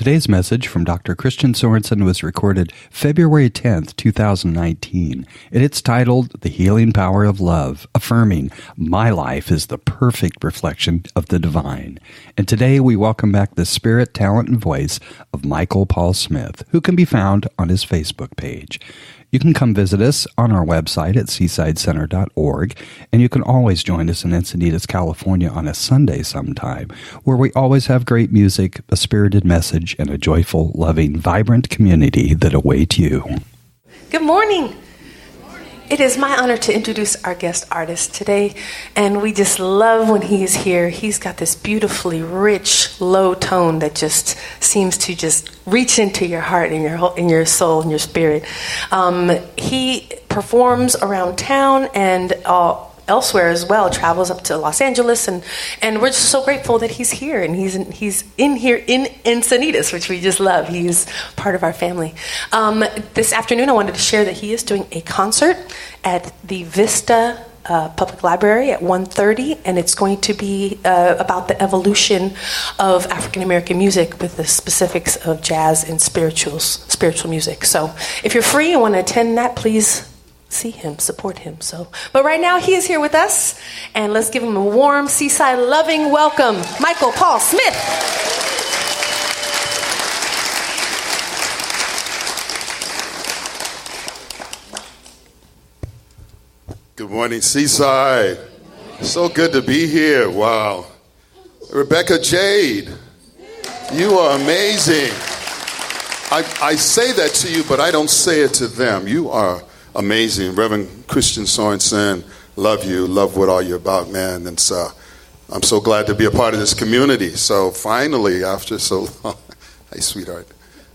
Today's message from Dr. Christian Sorensen was recorded February 10th, 2019, and it's titled The Healing Power of Love, affirming, My life is the perfect reflection of the divine. And today we welcome back the spirit, talent, and voice of Michael Paul Smith, who can be found on his Facebook page. You can come visit us on our website at seasidecenter.org, and you can always join us in Encinitas, California on a Sunday sometime, where we always have great music, a spirited message, and a joyful, loving, vibrant community that await you. Good morning. It is my honor to introduce our guest artist today, and we just love when he is here. He's got this beautifully rich, low tone that just seems to just reach into your heart and your soul and your spirit. He performs around town and elsewhere as well, travels up to Los Angeles, and we're just so grateful that he's here, and he's in here in Encinitas, which we just love. He's part of our family. This afternoon I wanted to share that he is doing a concert at the Vista Public Library at 1:30, and it's going to be about the evolution of African American music with the specifics of jazz and spiritual music. So if you're free and want to attend that, please see him, support him. But right now he is here with us, and let's give him a warm, seaside loving welcome, Michael Paul Smith. Good morning, Seaside. So good to be here. Wow. Rebecca Jade, you are amazing. I say that to you, but I don't say it to them. You are amazing. Reverend Christian Sorensen, love you, love what all you're about, man. And so I'm so glad to be a part of this community. So finally, after so long, hey, sweetheart.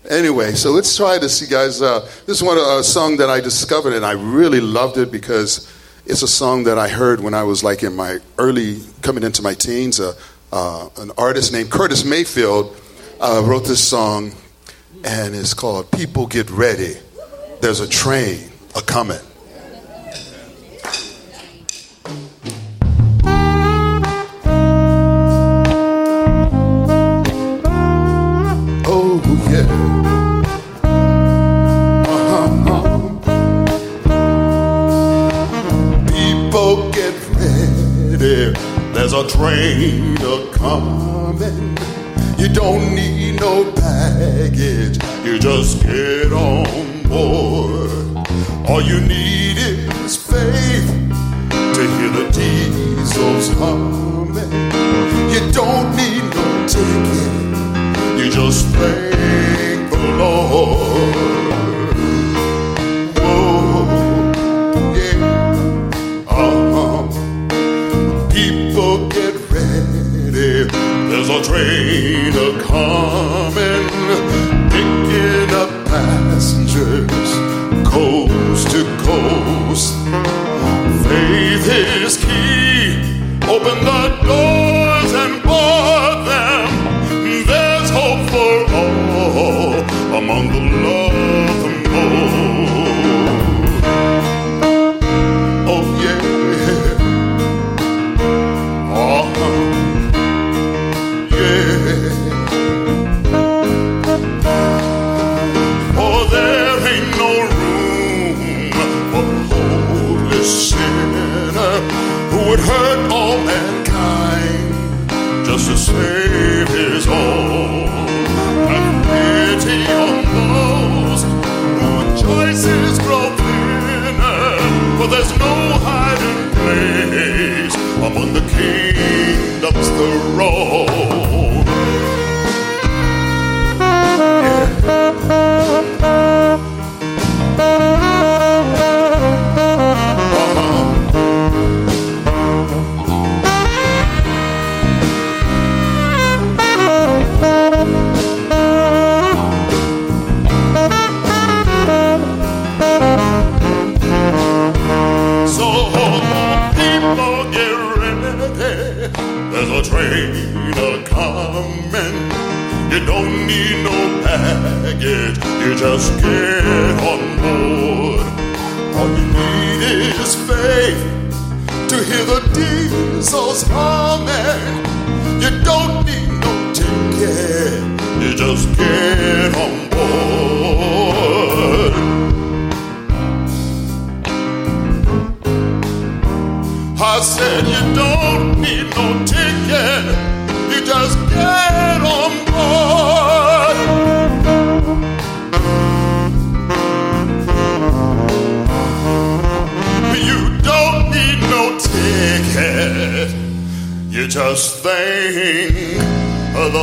Anyway, so let's try this, you guys. This is a song that I discovered, and I really loved it because it's a song that I heard when I was like in my coming into my teens. An artist named Curtis Mayfield wrote this song, and it's called People Get Ready. There's a train a-coming. Oh, yeah. People get ready. There's a train a-coming. You don't need no baggage. You just get on board. All you need is faith to hear the diesels humming. You don't need no ticket. You just thank the Lord. Whoa, yeah. People get ready. There's a train a-coming, picking up passengers coast to coast. Faith is key. Open the doors and board them. There's hope for all among the love and most. Oh yeah. Yeah. For there ain't no sinner who would hurt all mankind just to save his own. Have pity on those whose choices grow thinner, for there's no hiding place among the kingdom's throne. There's a train a-coming. You don't need no baggage. You just get on board. All you need is faith to hear the diesels humming. You don't need no ticket. You just get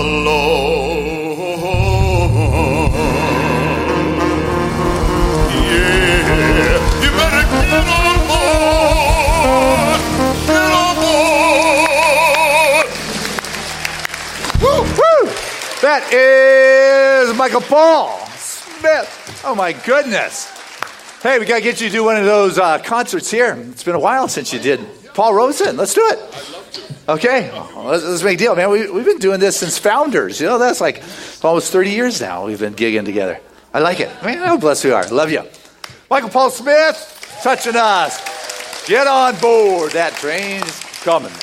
Lord. Yeah, you better get on board. Get on board. Woo, woo. That is Michael Paul Smith. Oh my goodness. Hey, we got to get you to do one of those concerts here. It's been a while since you did Paul Robeson. Let's do it. Okay, let's make a deal, man. We've been doing this since founders. You know, that's like almost 30 years now we've been gigging together. I like it. Man, how blessed we are. Love you. Michael Paul Smith, touching us. Get on board. That train's coming.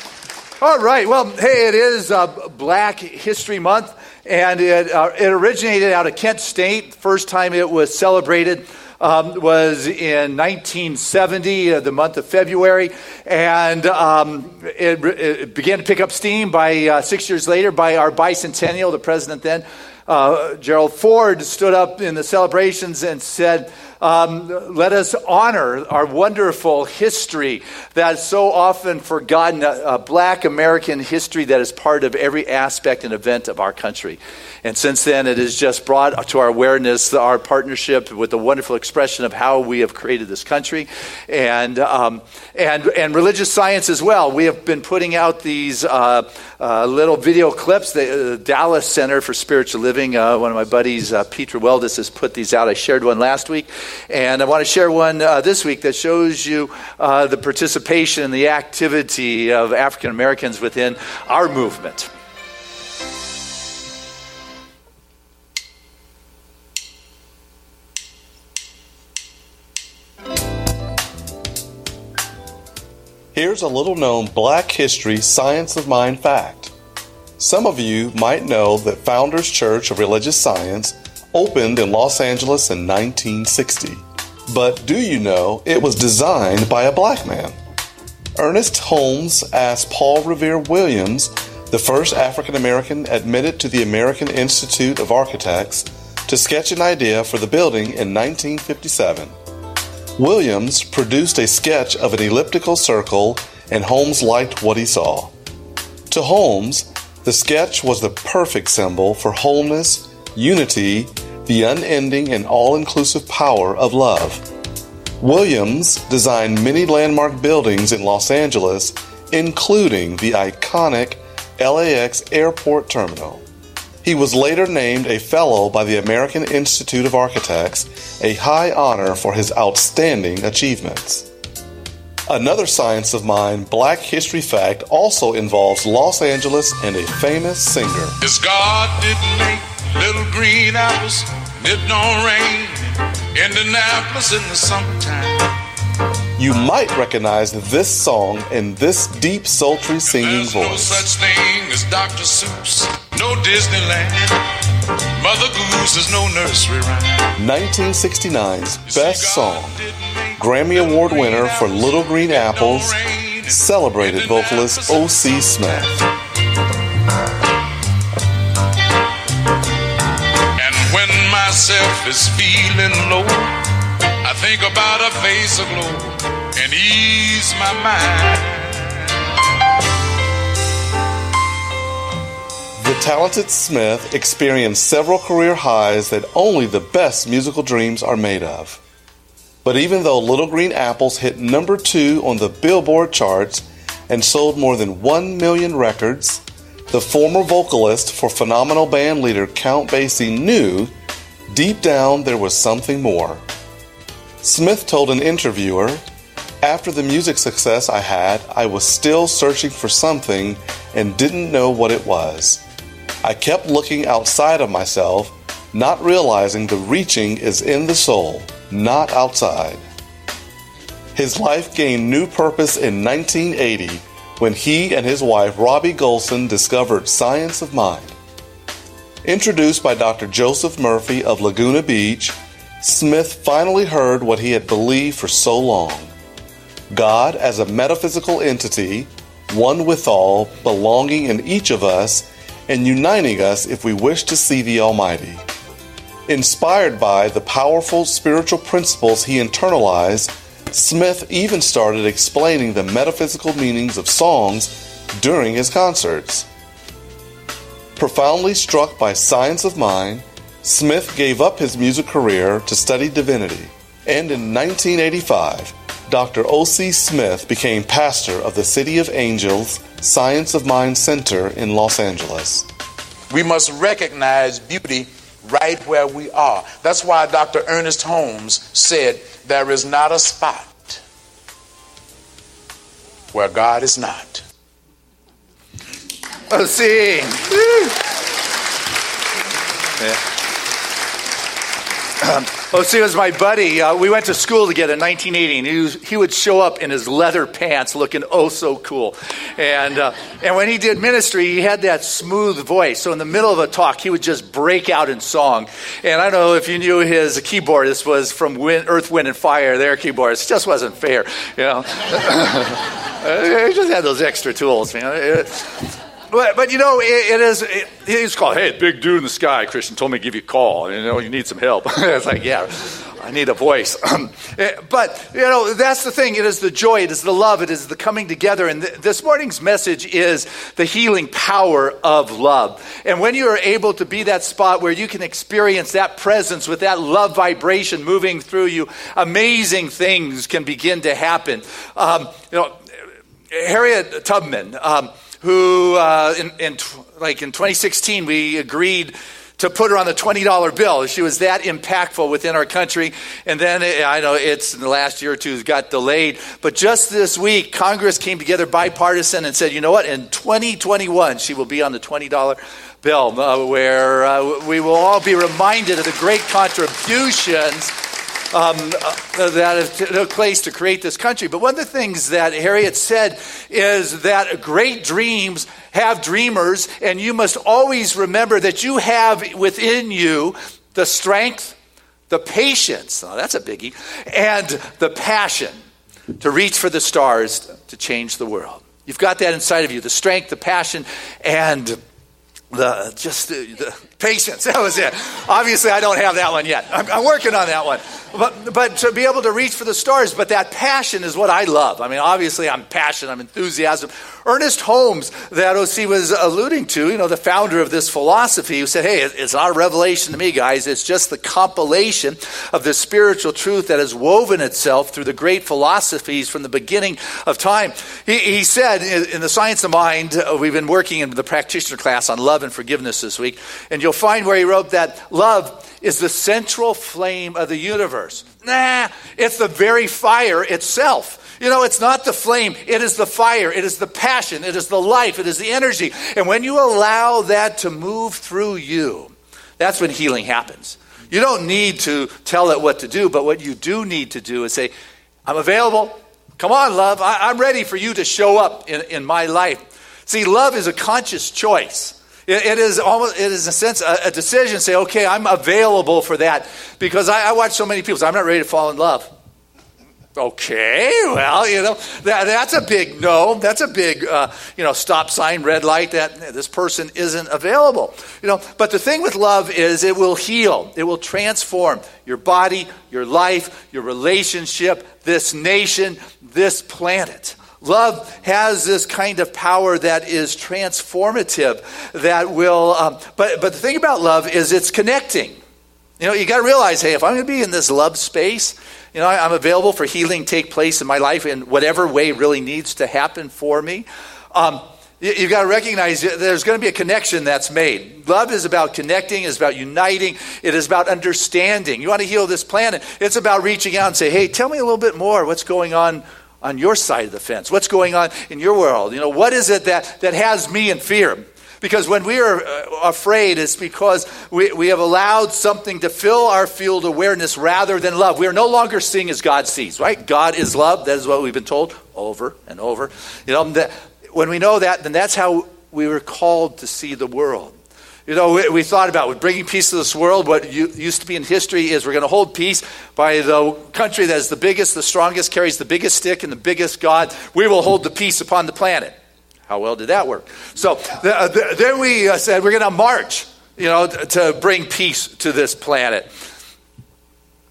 All right. Well, hey, it is Black History Month, and it originated out of Kent State. First time it was celebrated was in 1970, the month of February, and it began to pick up steam by 6 years later by our bicentennial. The president then, Gerald Ford, stood up in the celebrations and said, let us honor our wonderful history that is so often forgotten, a Black American history that is part of every aspect and event of our country. And since then, it has just brought to our awareness our partnership with the wonderful expression of how we have created this country, and religious science as well. We have been putting out these little video clips. The Dallas Center for Spiritual Living, one of my buddies, Peter Weldis, has put these out. I shared one last week, and I want to share one this week that shows you the participation and the activity of African Americans within our movement. Here's a little-known Black history science of mind fact. Some of you might know that Founders Church of Religious Science opened in Los Angeles in 1960. But do you know it was designed by a Black man? Ernest Holmes asked Paul Revere Williams, the first African-American admitted to the American Institute of Architects, to sketch an idea for the building in 1957. Williams produced a sketch of an elliptical circle, and Holmes liked what he saw. To Holmes, the sketch was the perfect symbol for wholeness, unity, the unending and all-inclusive power of love. Williams designed many landmark buildings in Los Angeles, including the iconic LAX Airport Terminal. He was later named a Fellow by the American Institute of Architects, a high honor for his outstanding achievements. Another science of mind Black history fact also involves Los Angeles and a famous singer. As God didn't make little green apples, it don't rain in Indianapolis in the summertime. You might recognize this song in this deep, sultry singing voice. There's no such thing as Dr. Seuss, no Disneyland. Mother Goose is no nursery rhyme. 1969's best song, Grammy Award winner for Little Green Apples, celebrated vocalist O.C. Smith. And when myself is feeling low, I think about a face aglow and ease my mind. The talented Smith experienced several career highs that only the best musical dreams are made of. But even though Little Green Apples hit number 2 on the Billboard charts and sold more than 1 million records, the former vocalist for phenomenal band leader Count Basie knew deep down there was something more. Smith told an interviewer, "After the music success I had, I was still searching for something and didn't know what it was. I kept looking outside of myself, not realizing the reaching is in the soul, not outside." His life gained new purpose in 1980 when he and his wife Robbie Golson discovered Science of Mind. Introduced by Dr. Joseph Murphy of Laguna Beach, Smith finally heard what he had believed for so long: God as a metaphysical entity, one with all, belonging in each of us, and uniting us if we wish to see the Almighty. Inspired by the powerful spiritual principles he internalized, Smith even started explaining the metaphysical meanings of songs during his concerts. Profoundly struck by science of mind, Smith gave up his music career to study divinity. And in 1985, Dr. O.C. Smith became pastor of the City of Angels Science of Mind Center in Los Angeles. We must recognize beauty right where we are. That's why Dr. Ernest Holmes said, there is not a spot where God is not. O.C. O.C. was my buddy. We went to school together in 1980, and he would show up in his leather pants looking oh so cool. And when he did ministry, he had that smooth voice. So in the middle of a talk, he would just break out in song. And I don't know if you knew his keyboard. This was from Earth, Wind, and Fire, their keyboards. It just wasn't fair, you know. He just had those extra tools, man. But you know, he's called, hey, big dude in the sky, Christian told me to give you a call. You know, you need some help. It's like, yeah, I need a voice. But, you know, that's the thing. It is the joy. It is the love. It is the coming together. And this morning's message is the healing power of love. And when you are able to be that spot where you can experience that presence with that love vibration moving through you, amazing things can begin to happen. You know, Harriet Tubman, who in 2016 we agreed to put her on the $20 bill. She was that impactful within our country. And then I know it's in the last year or two got delayed. But just this week, Congress came together bipartisan and said, you know what, in 2021, she will be on the $20 bill, where we will all be reminded of the great contributions that took place to create this country. But one of the things that Harriet said is that great dreams have dreamers, and you must always remember that you have within you the strength, the patience, oh, that's a biggie, and the passion to reach for the stars to change the world. You've got that inside of you, the strength, the passion, and the patience. That was it. Obviously, I don't have that one yet. I'm working on that one. But to be able to reach for the stars, but that passion is what I love. I mean, obviously, I'm passionate, I'm enthusiasm. Ernest Holmes, that O.C. was alluding to, you know, the founder of this philosophy, who said, hey, it's not a revelation to me, guys. It's just the compilation of the spiritual truth that has woven itself through the great philosophies from the beginning of time. He said, in the Science of Mind, we've been working in the practitioner class on love and forgiveness this week, and you'll find where he wrote that love is the central flame of the universe. It's the very fire itself. You know, it's not the flame. It is the fire. It is the passion. It is the life. It is the energy. And when you allow that to move through you, that's when healing happens. You don't need to tell it what to do, but what you do need to do is say, I'm available. Come on, love. I'm ready for you to show up in my life. See, love is a conscious choice. It is in a sense a decision. Say, okay, I'm available for that, because I watch so many people say, I'm not ready to fall in love. Okay, well, you know, that's a big no. That's a big, stop sign, red light, that this person isn't available. You know, but the thing with love is it will heal. It will transform your body, your life, your relationship, this nation, this planet. Love has this kind of power that is transformative, that will, but the thing about love is it's connecting. You know, you got to realize, hey, if I'm going to be in this love space, you know, I'm available for healing to take place in my life in whatever way really needs to happen for me. You've got to recognize there's going to be a connection that's made. Love is about connecting, it's about uniting, it is about understanding. You want to heal this planet, it's about reaching out and say, hey, tell me a little bit more. What's going on your side of the fence? What's going on in your world? You know, what is it that has me in fear? Because when we are afraid, it's because we have allowed something to fill our field awareness rather than love. We are no longer seeing as God sees, right? God is love. That is what we've been told over and over. You know, that when we know that, then that's how we were called to see the world. You know, we thought about with bringing peace to this world, what used to be in history is we're going to hold peace by the country that is the biggest, the strongest, carries the biggest stick and the biggest God. We will hold the peace upon the planet. How well did that work? So then we said we're going to march, you know, to bring peace to this planet.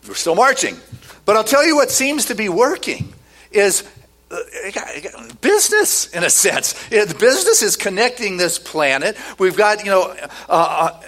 We're still marching. But I'll tell you what seems to be working is business, in a sense. The business is connecting this planet. We've got,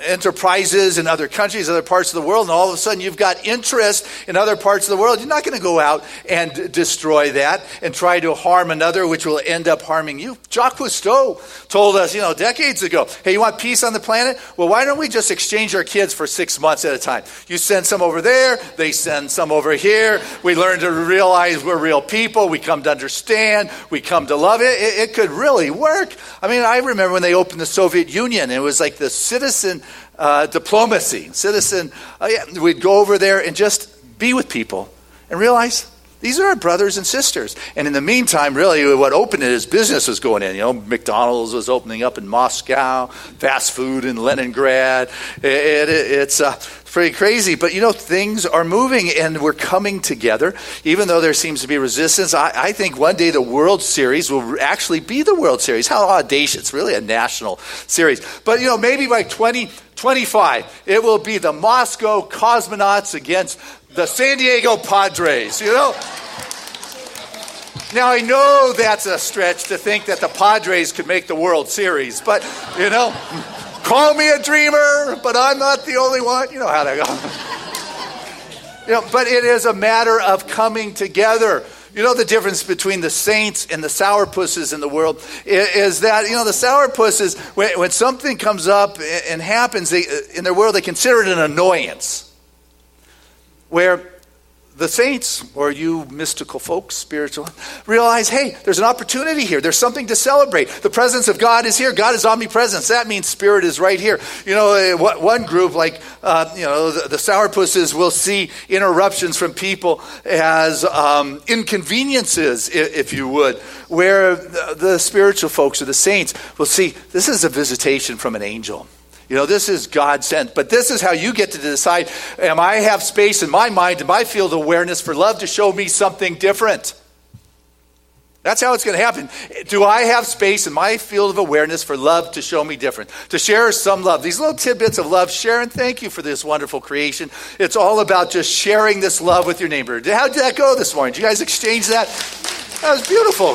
enterprises in other countries, other parts of the world, and all of a sudden you've got interest in other parts of the world. You're not going to go out and destroy that and try to harm another, which will end up harming you. Jacques Cousteau told us, decades ago, hey, you want peace on the planet? Well, why don't we just exchange our kids for 6 months at a time? You send some over there, they send some over here. We learn to realize we're real people. We come to understand. We come to love it. It could really work. I mean, I remember when they opened the Soviet Union, it was like the citizen diplomacy. We'd go over there and just be with people and realize these are our brothers and sisters. And in the meantime, really, what opened it is business was going in. McDonald's was opening up in Moscow, fast food in Leningrad. It's pretty crazy. But, things are moving and we're coming together. Even though there seems to be resistance, I think one day the World Series will actually be the World Series. How audacious. It's really a national series. But, maybe by 2025, it will be the Moscow Cosmonauts against the San Diego Padres, Now, I know that's a stretch to think that the Padres could make the World Series, but, call me a dreamer, but I'm not the only one. You know how that goes. But it is a matter of coming together. The difference between the saints and the sourpusses in the world is that, the sourpusses, when something comes up and happens in their world, they consider it an annoyance. Where the saints, or you mystical folks, spiritual, realize, hey, there's an opportunity here. There's something to celebrate. The presence of God is here. God is omnipresent. That means Spirit is right here. One group, like, the sourpusses will see interruptions from people as inconveniences, if you would, where the spiritual folks or the saints will see this is a visitation from an angel. This is God sent. But this is how you get to decide, am I have space in my mind, in my field of awareness for love to show me something different? That's how it's going to happen. Do I have space in my field of awareness for love to show me different? To share some love. These little tidbits of love. Sharon, thank you for this wonderful creation. It's all about just sharing this love with your neighbor. How did that go this morning? Did you guys exchange that? That was beautiful.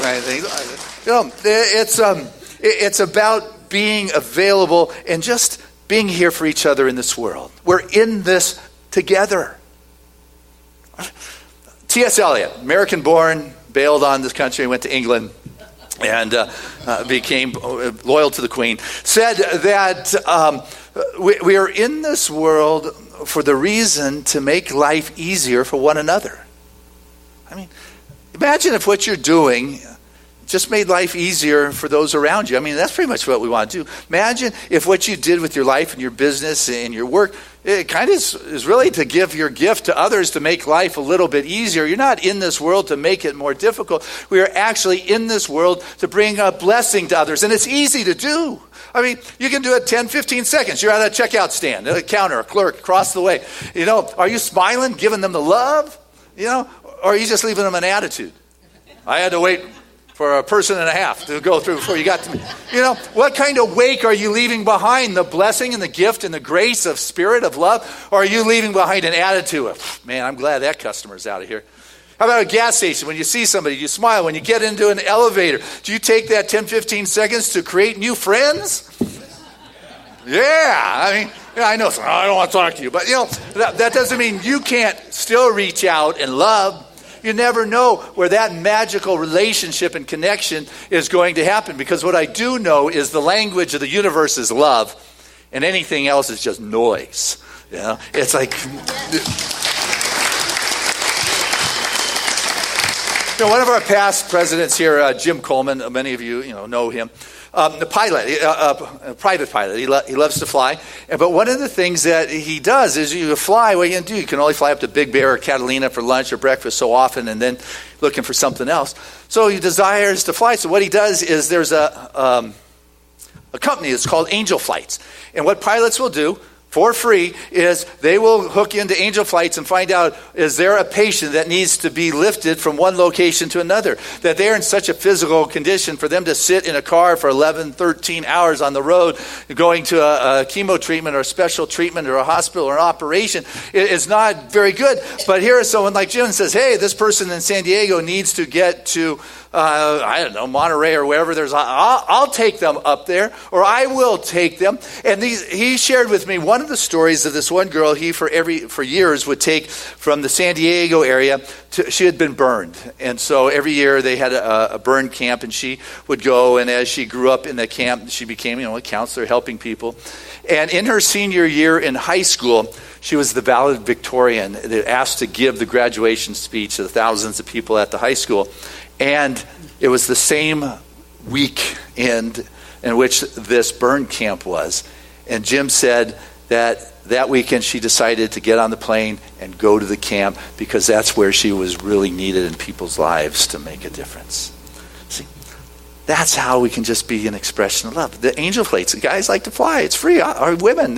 It's about being available and just being here for each other in this world. We're in this together. T.S. Eliot, American-born, bailed on this country, went to England, and became loyal to the Queen, said that we are in this world for the reason to make life easier for one another. I mean, imagine if what you're doing just made life easier for those around you. I mean, that's pretty much what we want to do. Imagine if what you did with your life and your business and your work, it kind of is really to give your gift to others to make life a little bit easier. You're not in this world to make it more difficult. We are actually in this world to bring a blessing to others. And it's easy to do. I mean, you can do it 10, 15 seconds. You're at a checkout stand, a counter, a clerk across the way. Are you smiling, giving them the love? Or are you just leaving them an attitude? I had to wait for a person and a half to go through before you got to me. What kind of wake are you leaving behind? The blessing and the gift and the grace of spirit of love? Or are you leaving behind an attitude of, man, I'm glad that customer's out of here? How about a gas station? When you see somebody, you smile. When you get into an elevator, do you take that 10, 15 seconds to create new friends? Yeah. I know. I don't want to talk to you. But, that doesn't mean you can't still reach out and love. You never know where that magical relationship and connection is going to happen, because what I do know is the language of the universe is love, and anything else is just noise. It's like one of our past presidents here, Jim Coleman. Many of you know him. The pilot, a private pilot, he loves to fly. But one of the things that he does is you fly, what you can do, you can only fly up to Big Bear or Catalina for lunch or breakfast so often, and then looking for something else. So he desires to fly. So what he does is there's a company that's called Angel Flights. And what pilots will do for free is they will hook into Angel Flights and find out, is there a patient that needs to be lifted from one location to another, that they're in such a physical condition for them to sit in a car for 11, 13 hours on the road going to a chemo treatment or a special treatment or a hospital or an operation. It's not very good. But here is someone like Jim says, hey, this person in San Diego needs to get to I don't know, Monterey or wherever I'll take them up there, or I will take them. And he shared with me one of the stories of this one girl he for years would take from the San Diego area. She had been burned, and so every year they had a burn camp, and she would go, and as she grew up in the camp, she became, a counselor helping people. And in her senior year in high school, she was the valedictorian asked to give the graduation speech to the thousands of people at the high school. And it was the same weekend in which this burn camp was. And Jim said that weekend she decided to get on the plane and go to the camp because that's where she was really needed in people's lives to make a difference. See, that's how we can just be an expression of love. The angel flights, guys like to fly. It's free. Or women,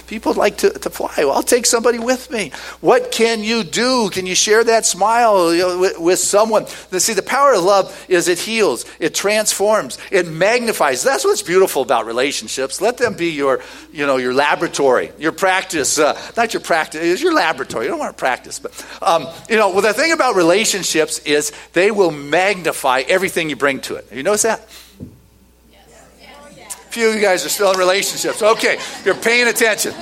people like to fly. Well, I'll take somebody with me. What can you do? Can you share that smile with someone? See, the power of love is it heals, it transforms, it magnifies. That's what's beautiful about relationships. Let them be your laboratory, your practice. Not your practice, it's your laboratory. You don't want to practice. But, well, the thing about relationships is they will magnify everything you bring to it. You notice that? A few of you guys are still in relationships. Okay, you're paying attention.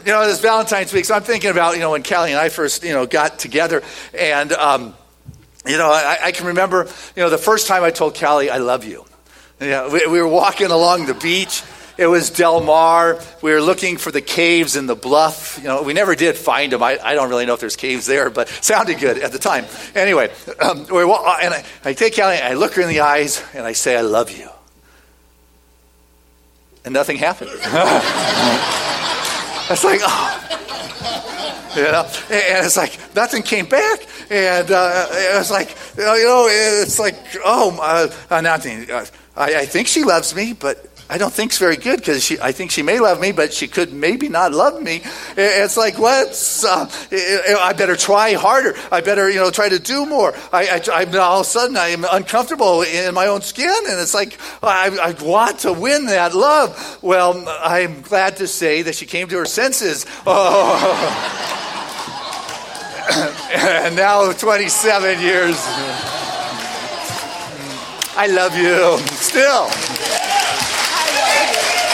This Valentine's week, so I'm thinking about, when Callie and I first, got together. And, I can remember, the first time I told Callie, I love you. We were walking along the beach. It was Del Mar. We were looking for the caves in the bluff. We never did find them. I don't really know if there's caves there, but it sounded good at the time. Anyway, and I take Callie, and I look her in the eyes, and I say, I love you. And nothing happened. It's like, and it's like nothing came back. And it's like, nothing. I think she loves me, but I don't think it's very good because I think she may love me, but she could maybe not love me. It's like, I better try harder. I better, try to do more. I'm all of a sudden I'm uncomfortable in my own skin, and it's like I want to win that love. Well, I'm glad to say that she came to her senses. And now 27 years, I love you still.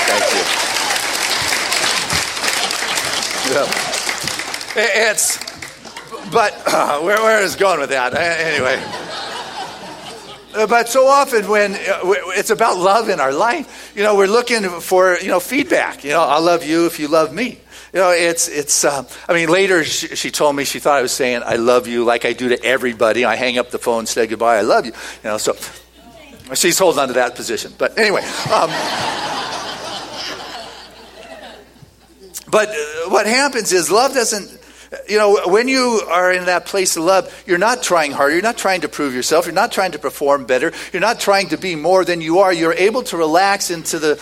Thank you. Where is going with that? Anyway. But so often when it's about love in our life, we're looking for, feedback. I love you if you love me. Later she told me she thought I was saying, I love you like I do to everybody. I hang up the phone, say goodbye, I love you. So she's holding on to that position. But anyway. But what happens is love doesn't, when you are in that place of love, you're not trying harder. You're not trying to prove yourself. You're not trying to perform better. You're not trying to be more than you are. You're able to relax into the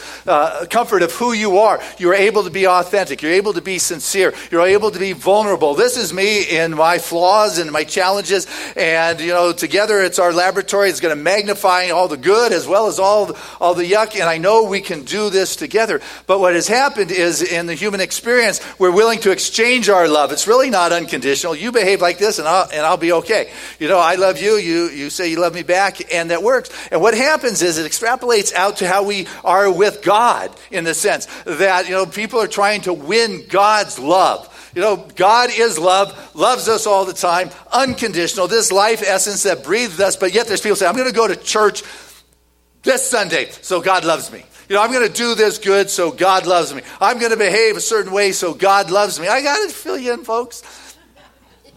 comfort of who you are. You're able to be authentic. You're able to be sincere. You're able to be vulnerable. This is me in my flaws and my challenges. And, together it's our laboratory. It's going to magnify all the good as well as all the yuck. And I know we can do this together. But what has happened is in the human experience, we're willing to exchange our love. It's really not unconditional. You behave like this and I'll be okay. I love you. You say you love me back, and that works. And what happens is it extrapolates out to how we are with God, in the sense that, people are trying to win God's love. God is love, loves us all the time, unconditional, this life essence that breathes us, but yet there's people say, I'm going to go to church this Sunday, so God loves me. I'm going to do this good, so God loves me. I'm going to behave a certain way, so God loves me. I got to fill you in, folks.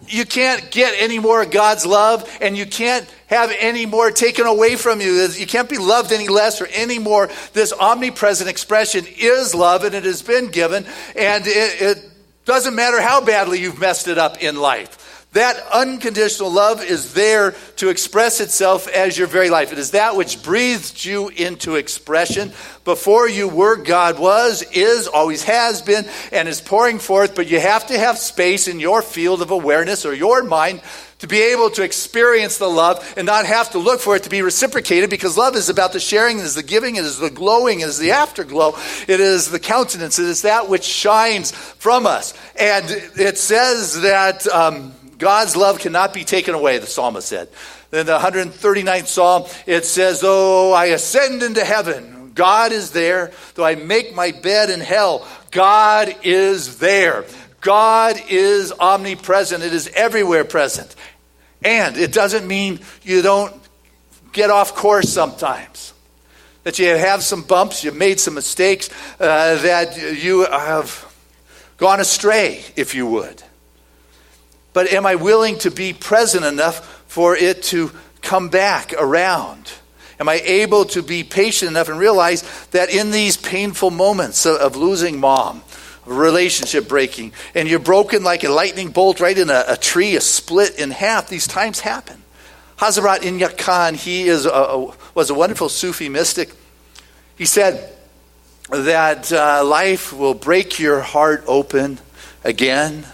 You can't get any more of God's love, and you can't have any more taken away from you. You can't be loved any less or any more. This omnipresent expression is love, and it has been given, and it doesn't matter how badly you've messed it up in life. That unconditional love is there to express itself as your very life. It is that which breathed you into expression. Before you were, God was, is, always has been, and is pouring forth. But you have to have space in your field of awareness or your mind to be able to experience the love and not have to look for it to be reciprocated, because love is about the sharing, it is the giving, it is the glowing, it is the afterglow, it is the countenance, it is that which shines from us. And it says that God's love cannot be taken away, the psalmist said. In the 139th Psalm, it says, though I ascend into heaven, God is there. Though I make my bed in hell, God is there. God is omnipresent. It is everywhere present. And it doesn't mean you don't get off course sometimes. That you have some bumps, you've made some mistakes, that you have gone astray, if you would. But am I willing to be present enough for it to come back around? Am I able to be patient enough and realize that in these painful moments of losing mom, relationship breaking, and you're broken like a lightning bolt right in a tree, a split in half, these times happen. Hazrat Inayat Khan, he was a wonderful Sufi mystic. He said that life will break your heart open again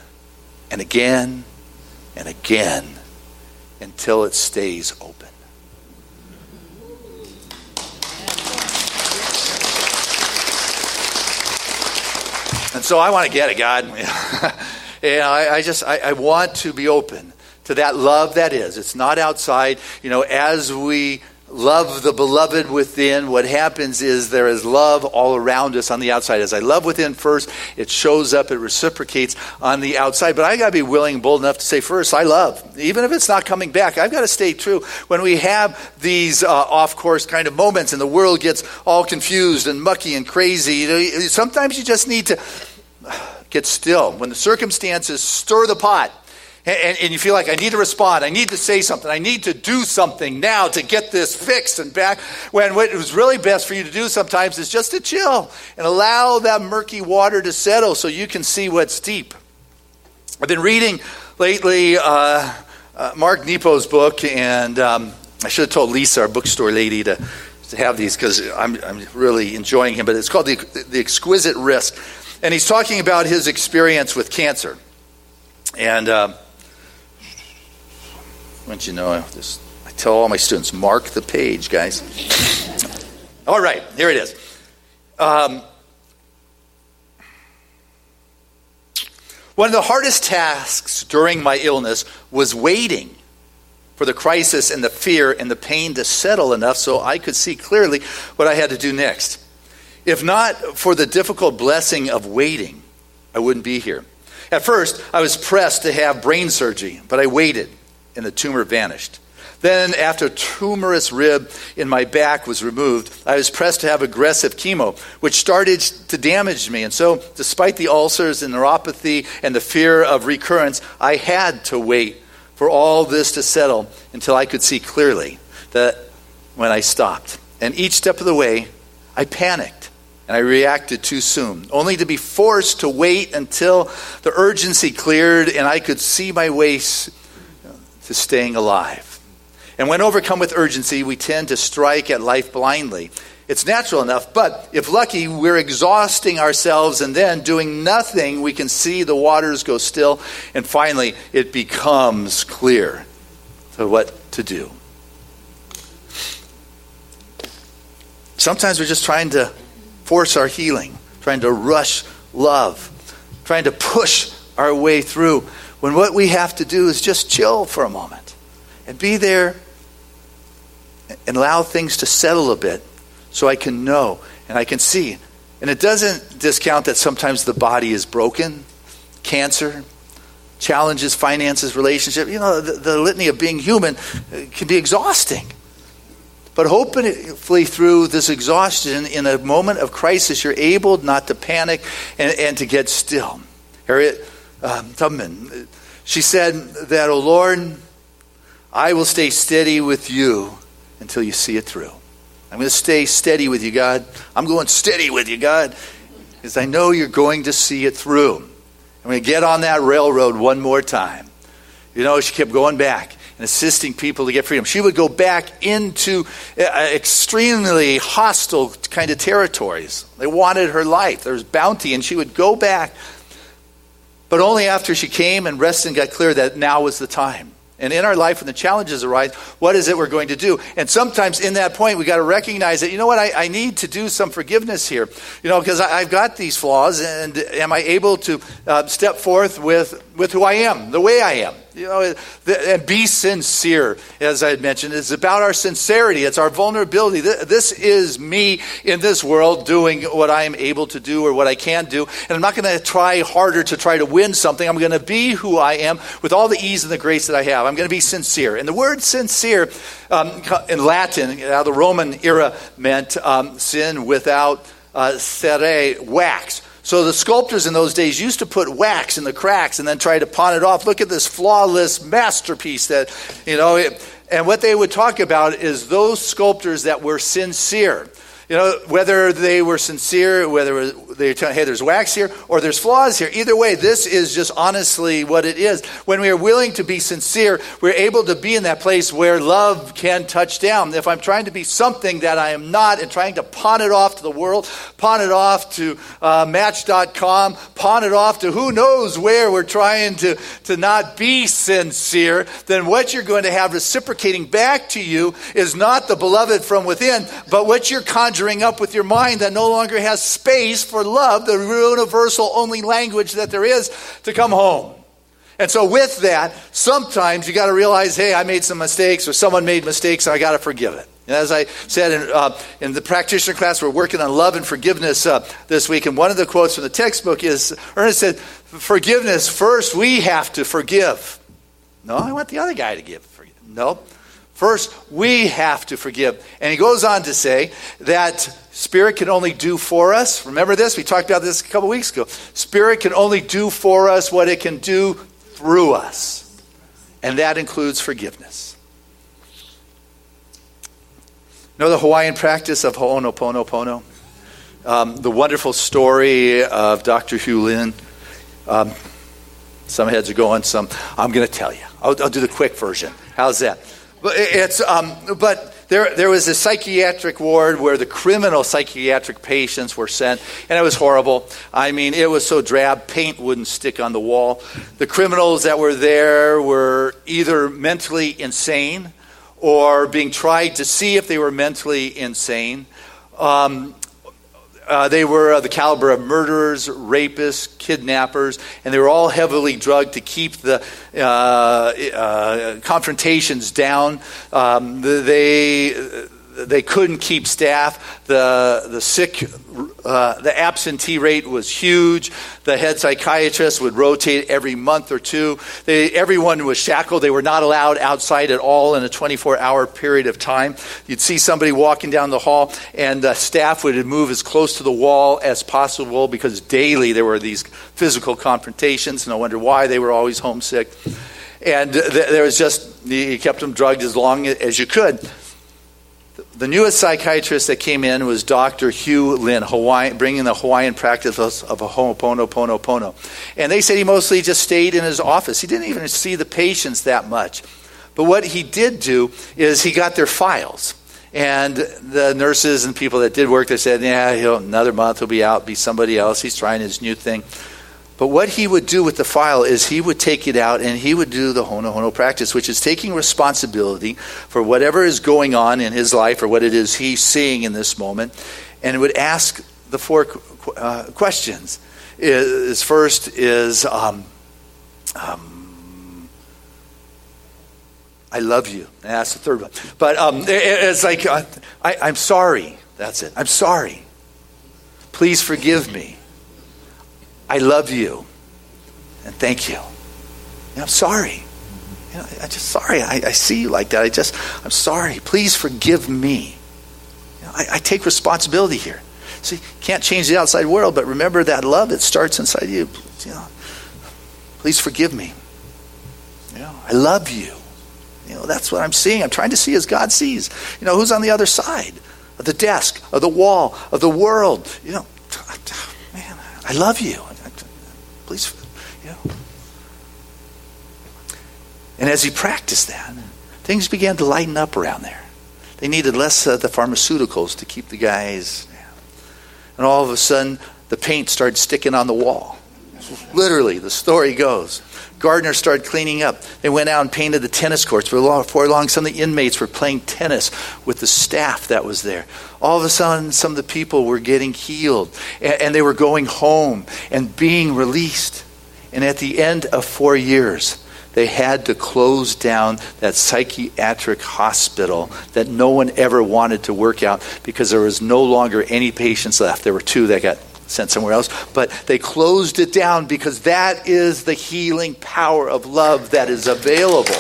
and again and again until it stays open. And so I want to get it, God. I want to be open to that love that is. It's not outside. As we love the beloved within, what happens is there is love all around us on the outside. As I love within first, it shows up, it reciprocates on the outside. But I got to be willing and bold enough to say first, I love. Even if it's not coming back, I've got to stay true. When we have these off-course kind of moments and the world gets all confused and mucky and crazy, sometimes you just need to get still. When the circumstances stir the pot, and you feel like, I need to respond, I need to say something, I need to do something now to get this fixed and back, when what was really best for you to do sometimes is just to chill and allow that murky water to settle so you can see what's deep. I've been reading lately Mark Nepo's book, and I should have told Lisa, our bookstore lady, to have these because I'm really enjoying him, but it's called The Exquisite Risk. And he's talking about his experience with cancer. And once you know, I tell all my students, mark the page, guys. All right, here it is. One of the hardest tasks during my illness was waiting for the crisis and the fear and the pain to settle enough so I could see clearly what I had to do next. If not for the difficult blessing of waiting, I wouldn't be here. At first, I was pressed to have brain surgery, but I waited, and the tumor vanished. Then, after a tumorous rib in my back was removed, I was pressed to have aggressive chemo, which started to damage me. And so, despite the ulcers and neuropathy and the fear of recurrence, I had to wait for all this to settle until I could see clearly that when I stopped. And each step of the way, I panicked. And I reacted too soon, only to be forced to wait until the urgency cleared and I could see my way to staying alive. And when overcome with urgency, we tend to strike at life blindly. It's natural enough, but if lucky, we're exhausting ourselves, and then doing nothing, we can see the waters go still, and finally it becomes clear to what to do. Sometimes we're just trying to force our healing, trying to rush love, trying to push our way through, when what we have to do is just chill for a moment and be there and allow things to settle a bit so I can know and I can see. And it doesn't discount that sometimes the body is broken, cancer, challenges, finances, relationship. The litany of being human can be exhausting. But hopefully through this exhaustion, in a moment of crisis, you're able not to panic and to get still. Harriet Tubman, she said that, "Oh Lord, I will stay steady with you until you see it through." I'm going to stay steady with you, God. I'm going steady with you, God, because I know you're going to see it through. I'm going to get on that railroad one more time. She kept going back and assisting people to get freedom. She would go back into extremely hostile kind of territories. They wanted her life. There was bounty, and she would go back. But only after she came and rested and got clear that now was the time. And in our life, when the challenges arise, what is it we're going to do? And sometimes in that point, we got to recognize that, I need to do some forgiveness here. Because I've got these flaws, and am I able to step forth with who I am, the way I am? And be sincere, as I had mentioned. It's about our sincerity. It's our vulnerability. This is me in this world doing what I am able to do or what I can do. And I'm not going to try harder to try to win something. I'm going to be who I am with all the ease and the grace that I have. I'm going to be sincere. And the word sincere in Latin, out of the Roman era, meant sin without cere, wax. So the sculptors in those days used to put wax in the cracks and then try to pawn it off. Look at this flawless masterpiece and what they would talk about is those sculptors that were sincere. Whether they were sincere, whether they tell, hey, there's wax here or there's flaws here. Either way, this is just honestly what it is. When we are willing to be sincere, we're able to be in that place where love can touch down. If I'm trying to be something that I am not and trying to pawn it off to the world, pawn it off to Match.com, pawn it off to who knows where we're trying to not be sincere, then what you're going to have reciprocating back to you is not the beloved from within, but what you're conjuring up with your mind that no longer has space for love, the universal only language that there is, to come home. And so with that, sometimes you got to realize, hey, I made some mistakes or someone made mistakes and I got to forgive it. And as I said in the practitioner class, we're working on love and forgiveness this week. And one of the quotes from the textbook is, Ernest said, forgiveness, first we have to forgive. No, I want the other guy to forgive. No. First, we have to forgive. And he goes on to say that Spirit can only do for us. Remember this? We talked about this a couple weeks ago. Spirit can only do for us what it can do through us. And that includes forgiveness. You know the Hawaiian practice of Ho'onoponopono? The wonderful story of Dr. Hugh Lin. Some heads are going, some I'm going to tell you. I'll do the quick version. How's that? But there was a psychiatric ward where the criminal psychiatric patients were sent, and it was horrible. I mean, it was so drab, paint wouldn't stick on the wall. The criminals that were there were either mentally insane or being tried to see if they were mentally insane. They were the caliber of murderers, rapists, kidnappers, and they were all heavily drugged to keep the confrontations down. They couldn't keep staff. The sick, the absentee rate was huge. The head psychiatrist would rotate every month or two. Everyone was shackled. They were not allowed outside at all in a 24-hour period of time. You'd see somebody walking down the hall, and the staff would move as close to the wall as possible because daily there were these physical confrontations. No wonder why. They were always homesick. And there was just, you kept them drugged as long as you could. The newest psychiatrist that came in was Dr. Hugh Lin, bringing the Hawaiian practice of Ho'oponopono. And they said he mostly just stayed in his office. He didn't even see the patients that much. But what he did do is he got their files. And the nurses and people that did work, they said, yeah, another month he'll be out, be somebody else. He's trying his new thing. But what he would do with the file is he would take it out and he would do the Ho'oponopono practice, which is taking responsibility for whatever is going on in his life or what it is he's seeing in this moment, and would ask the four questions. His first is, I love you. And that's the third one. But it's like, I'm sorry. That's it. I'm sorry. Please forgive me. I love you, and thank you. I'm sorry. I'm just sorry. I see you like that. I'm sorry. Please forgive me. I take responsibility here. See, can't change the outside world, but remember that love that starts inside you. Please forgive me. I love you. That's what I'm seeing. I'm trying to see as God sees. Who's on the other side of the desk, of the wall, of the world. Man, I love you. Please, And as he practiced that, things began to lighten up around there. They needed less of the pharmaceuticals to keep the guys. And all of a sudden, the paint started sticking on the wall. Literally, the story goes. Gardeners started cleaning up. They went out and painted the tennis courts. Before long, some of the inmates were playing tennis with the staff that was there. All of a sudden, some of the people were getting healed, and they were going home and being released. And at the end of 4 years, They had to close down that psychiatric hospital that no one ever wanted to work out because there was no longer any patients left. There were 2 that got sent somewhere else, but they closed it down because that is the healing power of love that is available.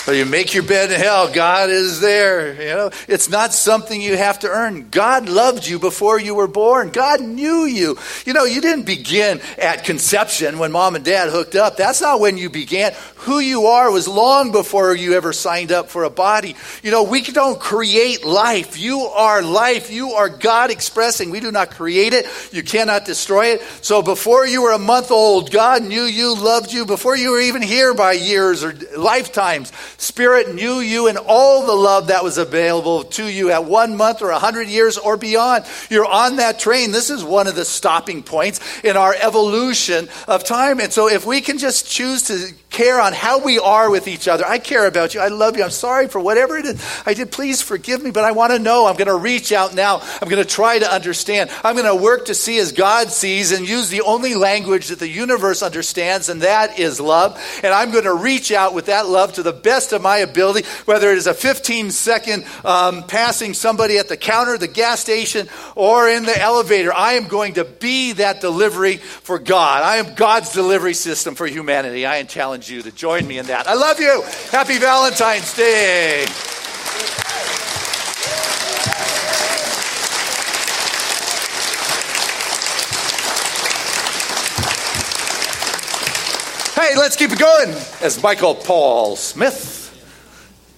So you make your bed in hell, God is there. It's not something you have to earn. God loved you before you were born. God knew you. You didn't begin at conception when mom and dad hooked up. That's not when you began. Who you are was long before you ever signed up for a body. We don't create life. You are life. You are God expressing. We do not create it. You cannot destroy it. So before you were a month old, God knew you, loved you. Before you were even here by years or lifetimes, Spirit knew you and all the love that was available to you at 1 month or 100 years or beyond. You're on that train. This is one of the stopping points in our evolution of time. And so if we can just choose to care on how we are with each other. I care about you. I love you. I'm sorry for whatever it is I did. Please forgive me, but I want to know. I'm going to reach out now. I'm going to try to understand. I'm going to work to see as God sees and use the only language that the universe understands, and that is love. And I'm going to reach out with that love to the best of my ability, whether it is a 15-second passing somebody at the counter, the gas station, or in the elevator. I am going to be that delivery for God. I am God's delivery system for humanity. I challenge you to join me in that. I love you. Happy Valentine's Day. Hey, let's keep it going as Michael Paul Smith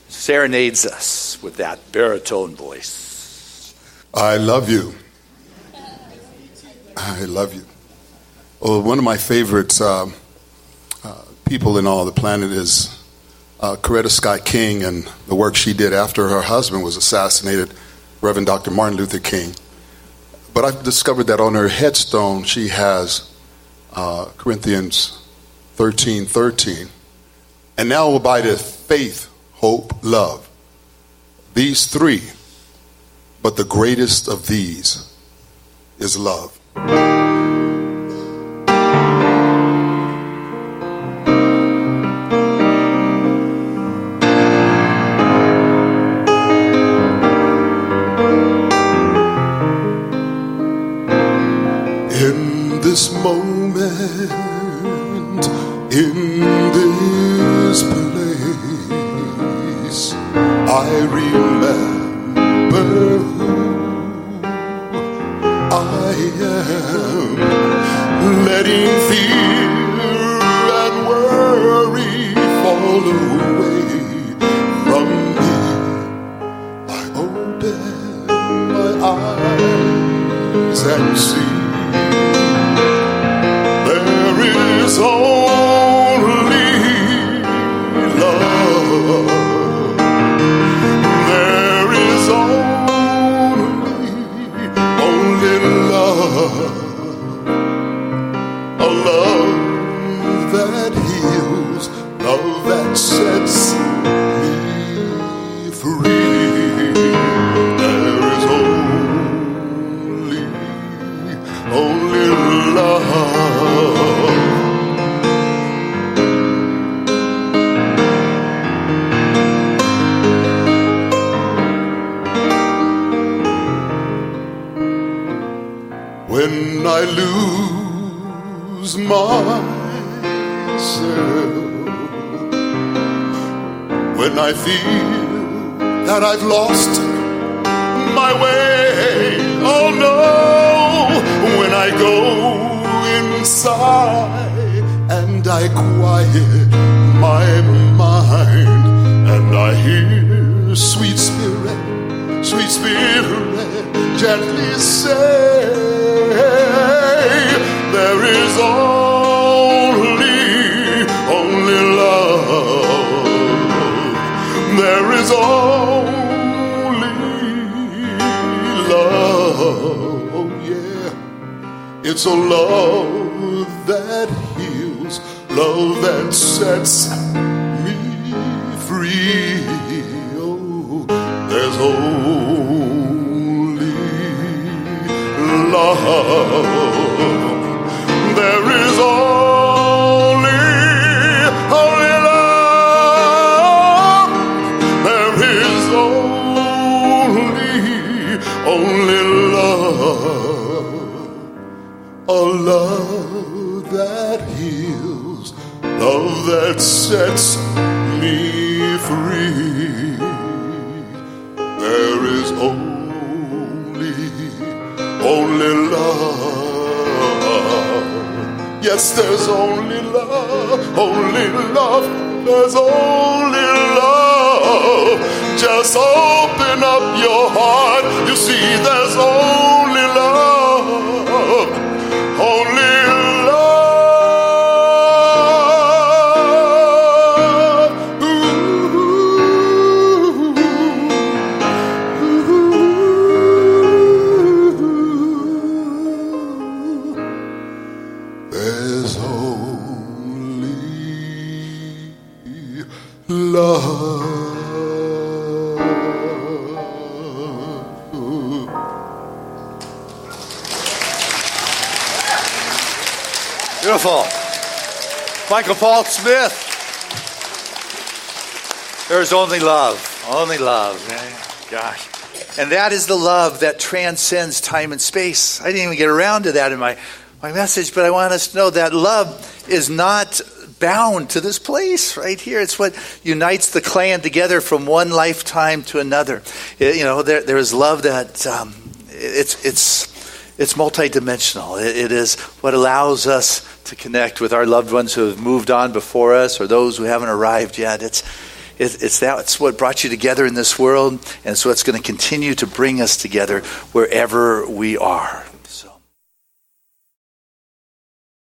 serenades us with that baritone voice. I love you. I love you. Well, one of my favorites people in all the planet is Coretta Scott King and the work she did after her husband was assassinated, Reverend Dr. Martin Luther King. But I've discovered that on her headstone she has Corinthians 13:13. And now abideth faith, hope, love. These 3, but the greatest of these is love. In this moment, in this place, I remember who I am, letting fear and worry fall away from me. I open my eyes and see there is only love. There is only love. A love that heals, love that sets me free. There is only love. When I lose myself, when I feel that I've lost my way, oh no, when I go inside and I quiet my mind and I hear sweet spirit gently say, there is only love. There is only love. Oh yeah. It's a love that heals, love that sets me free. Oh, there's only love. a love that heals, love that sets me free. There is only love. Yes, there's only love, there's only love. Just open up your heart, you see there's only love, only love. There's only love. Beautiful. Michael Paul Smith. There's only love. Only love. Gosh. And that is the love that transcends time and space. I didn't even get around to that in my message, but I want us to know that love is not bound to this place right here. It's what unites the clan together from one lifetime to another. There is love that it's multidimensional. It is what allows us to connect with our loved ones who have moved on before us or those who haven't arrived yet. It's what brought you together in this world, and so it's going to continue to bring us together wherever we are.